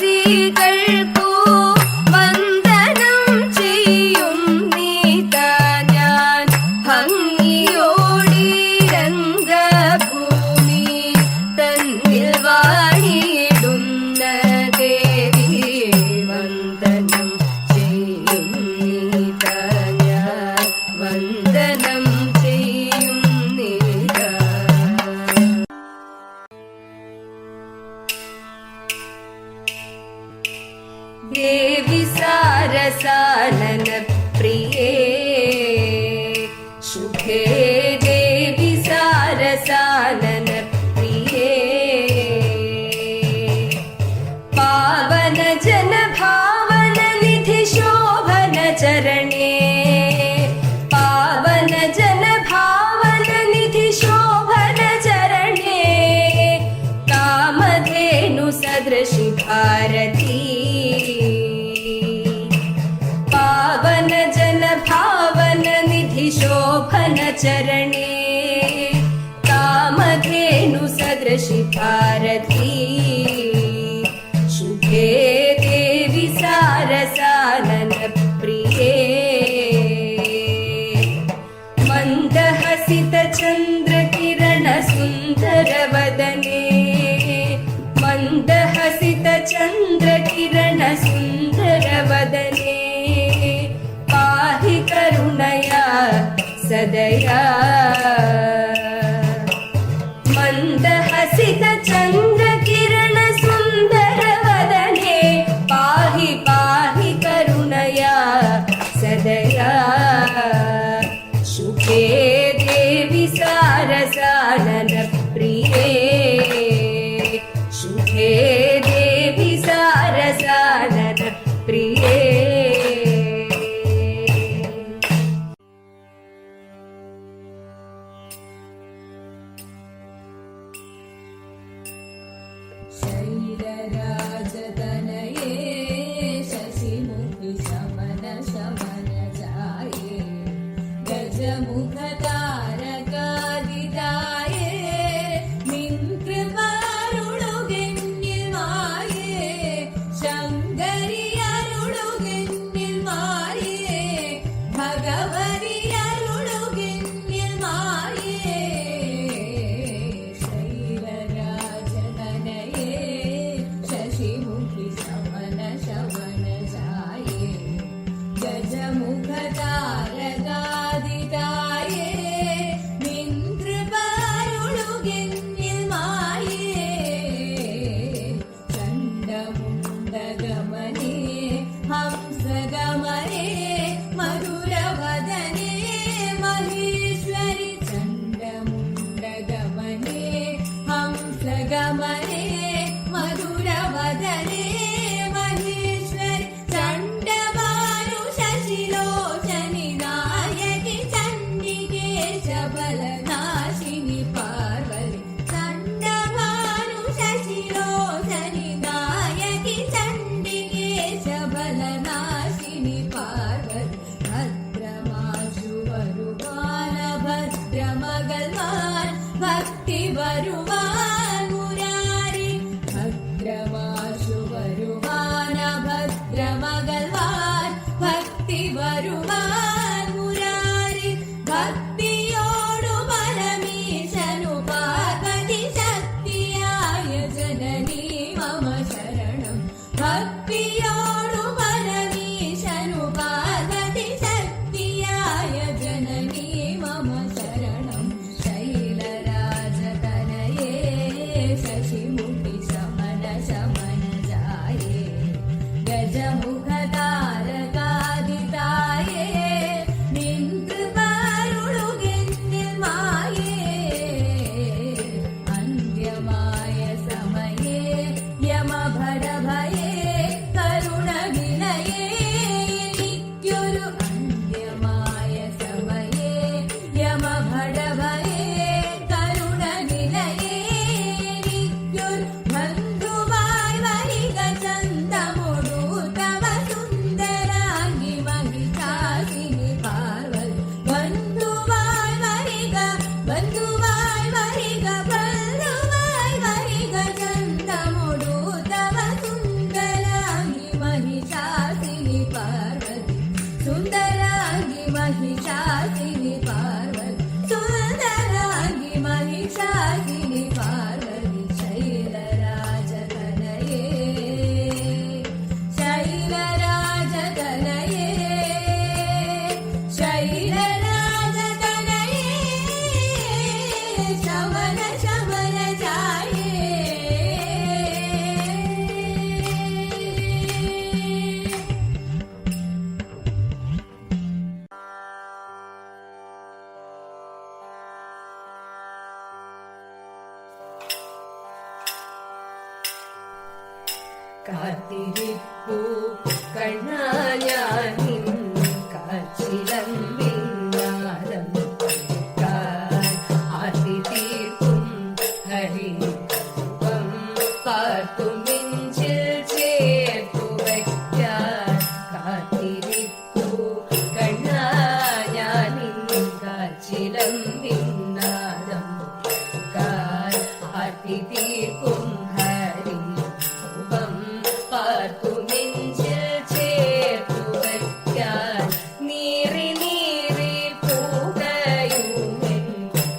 മാന്യസഭാവാസികൾക്കു വന്ദനം ചെയ്യും നീതാ ഞാൻ ഭംഗിയോടി രംഗഭൂമി തന്നിൽ വാണിടുന്ന ദേവി വന്ദനം ചെയ്യും നീതാ ഞാൻ വന്ദനം ചെയ്യും നീതാ. ദേവി സാരസാനന പ്രിയേ ശുഭേ ദേവി സാരസാനന പ്രിയേ പാവന ജന ഭാവന നിധി ശോഭന ചരണേ പാവന ജന ഭാവന നിധി ശോഭന ചരണേ കാമധേനു സദൃശി ഭാരതി पावन जन भावन निधि शोभन चरणे कामधेनु सदृशि भारती शुभे देवि सारसानन प्रिये मन्दहसित चन्द्र किरण सुन्दर वदने मन्दहसित चन्द्र किरण सुन्दर वदने पाहि करुणया सदया मन्दहसित चन्द्र किरण सुन्दर वदने पाहि पाहि करुणया सदया शुभे देवि सारसानन प्रिये शुभे देवि सारसानन प्रिये. शैलराजतनये शशिमुखि शमन शमन जाये गजमुख तारकादिदाये निन् कृपारुणुगेन्निल കാത്തിരിപ്പൂ കണ്ണാ ഞാൻ നിൻ കാച്ചിലമ്പിന്നാരം ആർത്തി തീർക്കും ഹരിരൂപം പാർത്തു നെഞ്ചിൽ ചേർത്തു വയ്ക്കാൻ കാത്തിരിപ്പൂ കണ്ണാ ഞാൻ നിൻ കാച്ചിലമ്പിന്നാരം ആർത്തി തീർക്കും ഹരിരൂപം പാർത്തു നെഞ്ചിൽ ചേർത്തു വയ്ക്കാൻ നീറി നീറി പൂകയുമെൻ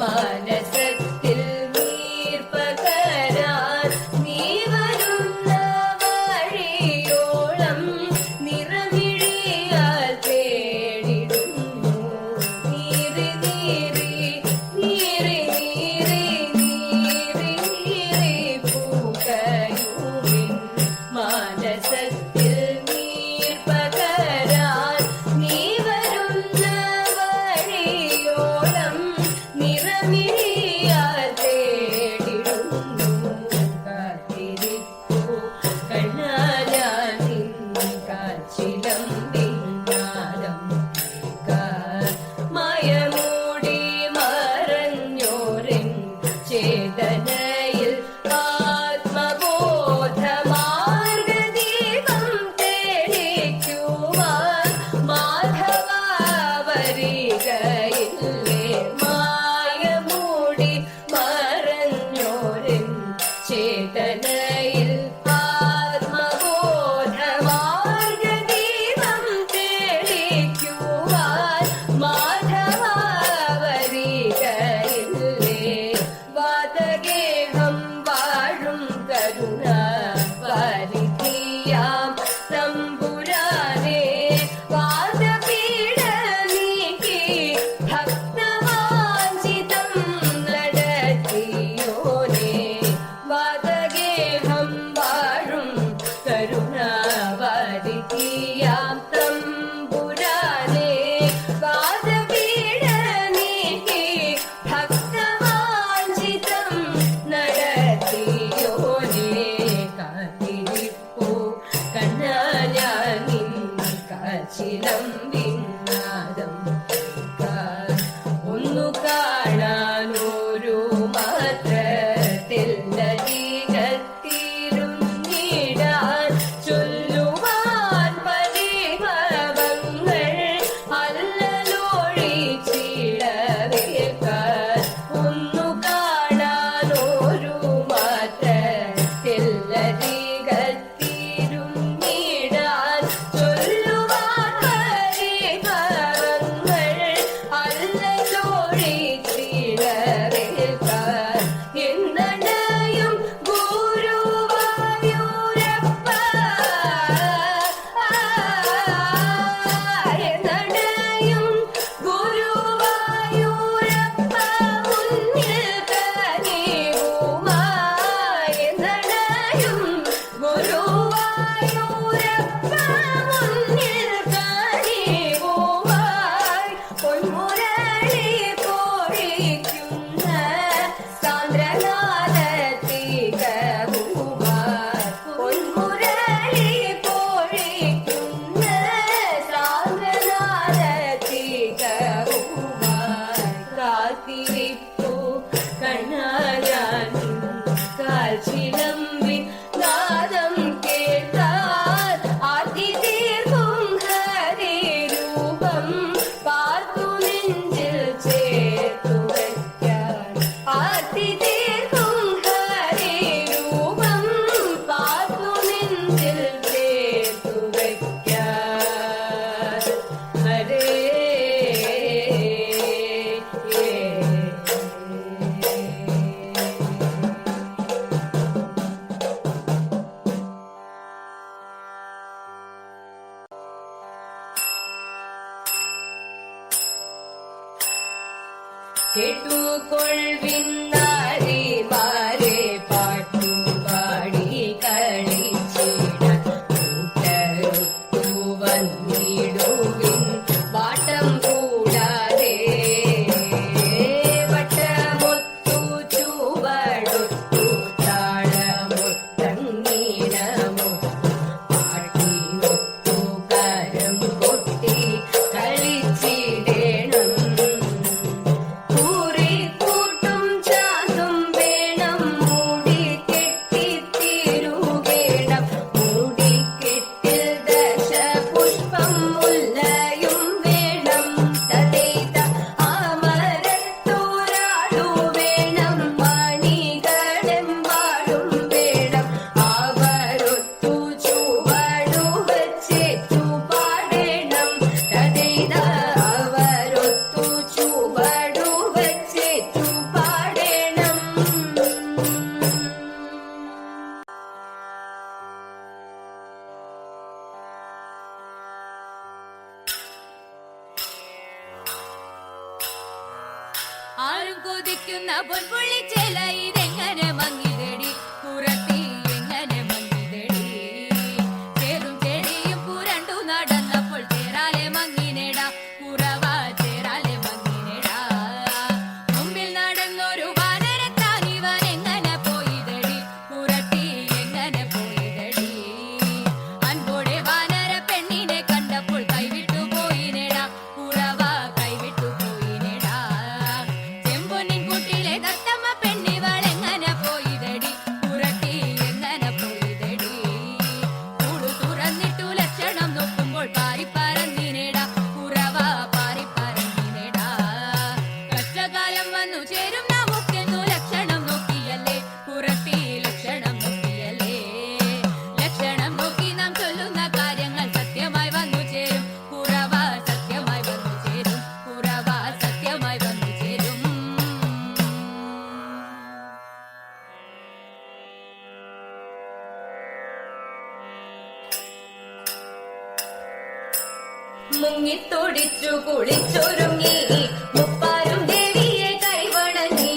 മാനസത്തിൽ നീർപ്പകരാൻ നീ വരുന്ന വഴിയോളം നിറമിഴിയാൽ തേടിടുന്നു നീറി നീറി നീറി നീറി നീറി നീറി പൂകയുമെൻ മാനസത്തിൽ നീർപ്പകരാൻ നീ വരുന്ന വഴിയോളം നിറമിഴിയാൽ തേടിടുന്നു കാത്തിരിപ്പൂ കണ്ണാ ഞാൻ നിൻ കാച്ചിലമ്പിന്നാരം മയമൂടി മറഞ്ഞോരൻ ചേതനയിൽ ആത്മബോധമാർഗദീപം തെളിക്കുവാൻ മാധവ വരികയില്ലേ മായമൂടി മറഞ്ഞോരൻ ചേതനയിൽ ആത്മബോധമാർഗദീപം തെളിക്കുവാൻ മാധവ വരികയില്ലേ വാതഗേഹം വാഴും കരുണ വാരിധിയാം തമ്പുരാനെ വാദപീഠ നീക്കി ഭക്തവാഞ്ചിതം നടത്തിയോനെ വാതഗേഹം വാഴും കരുണ വാരിധിയാം തമ്പുരാനെ വാദപീഠ നീക്കി ഭക്തവാഞ്ചിതം നടത്തിയോനെ കാത്തിരിപ്പൂ കണ്ണാ ഞാൻ നിൻ കാച്ചിലമ്പിന്നാരം ഒന്നു കാണാനൊരു മാത്രത്തിൽ ലതികത്തിരുന്നിടാൻ ചൊല്ലുവാൻ പരിഭവങ്ങൾ അല്ലലോഴിച്ചിടവേൽക്കാൻ ഒന്നു കാണാനൊരു മാത്രത്തിൽ ലതികത്തിരുന്നിടാൻ ചൊല്ലുവാൻ പരിഭവങ്ങൾ അല്ലലോഴിച്ചിടവേൽക്കാൻ എന്നടയും ഗുരുവായൂരപ്പ എന്നടയും ഗുരുവായൂരപ്പ മുന്നിൽ കനിവുമായി എന്നടയും ഗുരുവായൂരപ്പ മുന്നിൽ കനിവുമായി പൊന്മുരളി പൊഴിക്കുന്ന സാന്ദ്രനാദത്തികവുമായി പൊന്മുരളി പൊഴിക്കുന്ന സാന്ദ്രനാദത്തികവുമായി കാത്തിരിപ്പൂ കണ്ണാ ഞാൻ നിൻ കാൽച്ചിലമ്പിൻ നാദം കേൾക്കാൻ ആർത്തി തീർക്കും ഹരിരൂപം പാർത്തു നെഞ്ചിൽ ചേർത്തു വയ്ക്കാൻ ആർത്തി തീർക്കും ഹരിരൂപം പാർത്തു നെഞ്ചിൽ ചേർത്തു വയ്ക്കാൻ ഹരേ കേട്ടുകൊള്ളിന്നാരിമാരെ പാട്ടുപാടി കളിച്ചിടാൻ കൂട്ടരൊത്തു വന്നിടുവിൻ വാട്ടം കൂടാതെ വട്ടമൊത്തു ചുവടൊത്തു താളമൊത്തങ്ങീണമൊത്തു ചേരുന്ന പൊൻപുള്ളിച്ചേല ഇതെങ്ങനെ മങ്ങിതടി പുറത്തി എങ്ങനെ മങ്ങിതടി ചേരും ചെടിയും പുരണ്ടു നടന്നപ്പോൾ ചേരാലെ മങ്ങിനെടാ കുറവ ചേരാലെ മങ്ങിനെടാ മുമ്പിൽ നടന്നൊരു വാനരത്താനിവൻ എങ്ങനെ പോയിതടി പുറത്തി എങ്ങനെ പോയിതടി അൻപോടെ വാനര പെണ്ണിനെ കണ്ടപ്പോൾ കൈവിട്ടു പോയിനെടാ കുറവ കൈവിട്ടു പോയിനെടാ ചെമ്പൊന്നിൻ കൂട്ടിലെ തത്തമ്മ പെണ്ണിവൾ എങ്ങനെ പോയിതടി പുറത്തി എങ്ങനെ പോയിതടി കൂടു തുറന്നിട്ടു ലക്ഷണം നോക്കുമ്പോൾ പാറിപ്പറന്നിനെടാ കുറവ പാറിപ്പറന്നിനെടാ കഷ്ടകാലം വന്നു ചേരും നമുക്കെന്നു ലക്ഷണം നോക്കിയല്ലേ പുറത്തി ലക്ഷണം നോക്കിയല്ലേ ലക്ഷണം നോക്കി നാം ചൊല്ലുന്ന കാര്യങ്ങൾ സത്യമായി വന്നു ചേരും കുറവ സത്യമായി വന്നു ചേരും കുറവ സത്യമായി വന്നു ചേരും മുങ്ങിത്തൊടിച്ചു കുളിച്ചൊരുങ്ങി മുപ്പാരും ദേവിയെ കൈവണങ്ങി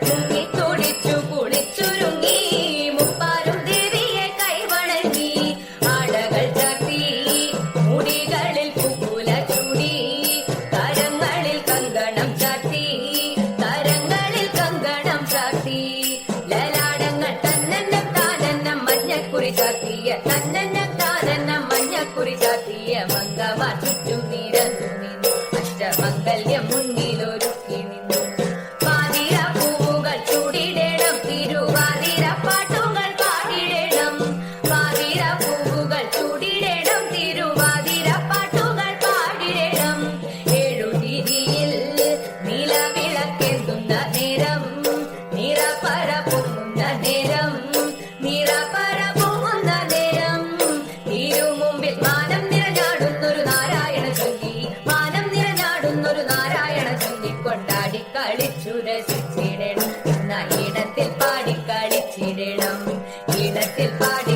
മുങ്ങിത്തൊടിച്ചു കുളിച്ചൊരുങ്ങി മുപ്പാരും ദേവിയെ കൈവണങ്ങി ആടകൾ ചാത്തി മുടികളിൽ പൂക്കുല ചൂടി കരങ്ങളിൽ കങ്കണം ചാത്തി കരങ്ങളിൽ കങ്കണം ചാത്തി ലലാടങ്ങൾ തന്നെന്നം താനെന്നം മഞ്ഞക്കുറി ചാത്തിയ തന്നെന്നം താനെന്നം മഞ്ഞക്കുറി ചാത്തിയ മംഗമാർ ചുറ്റും നിരന്നു നിന്നു അഷ്ടമംഗല്യം മുന്നിലൊരുക്കി നിന്നു പാതിര പൂവുകൾ ചൂടിടണം തിരുവാതിര പാട്ടുകൾ പാടിടണം പാതിര പൂവുകൾ ചൂടിടണം തിരുവാതിര പാട്ടുകൾ പാടിടണം ഏഴുതിരിയിൽ നിലവിളക്കെന്തുന്ന നേരം നിറപറ പൊങ്ങുന്ന നേരം നിറപറ പൊങ്ങുന്ന നേരം തിരുമുമ്പിൽ മാനം നിറഞ്ഞാടുന്നൊരു നാരായണ ചൊല്ലി മാനം നിറഞ്ഞാടുന്നൊരു നാരായണ ചൊല്ലി കൊണ്ടാടി കളിച്ചു രസിച്ചിടണം എന്ന ഈണത്തിൽ പാടി കളിച്ചിടണം ഈണത്തിൽ പാടി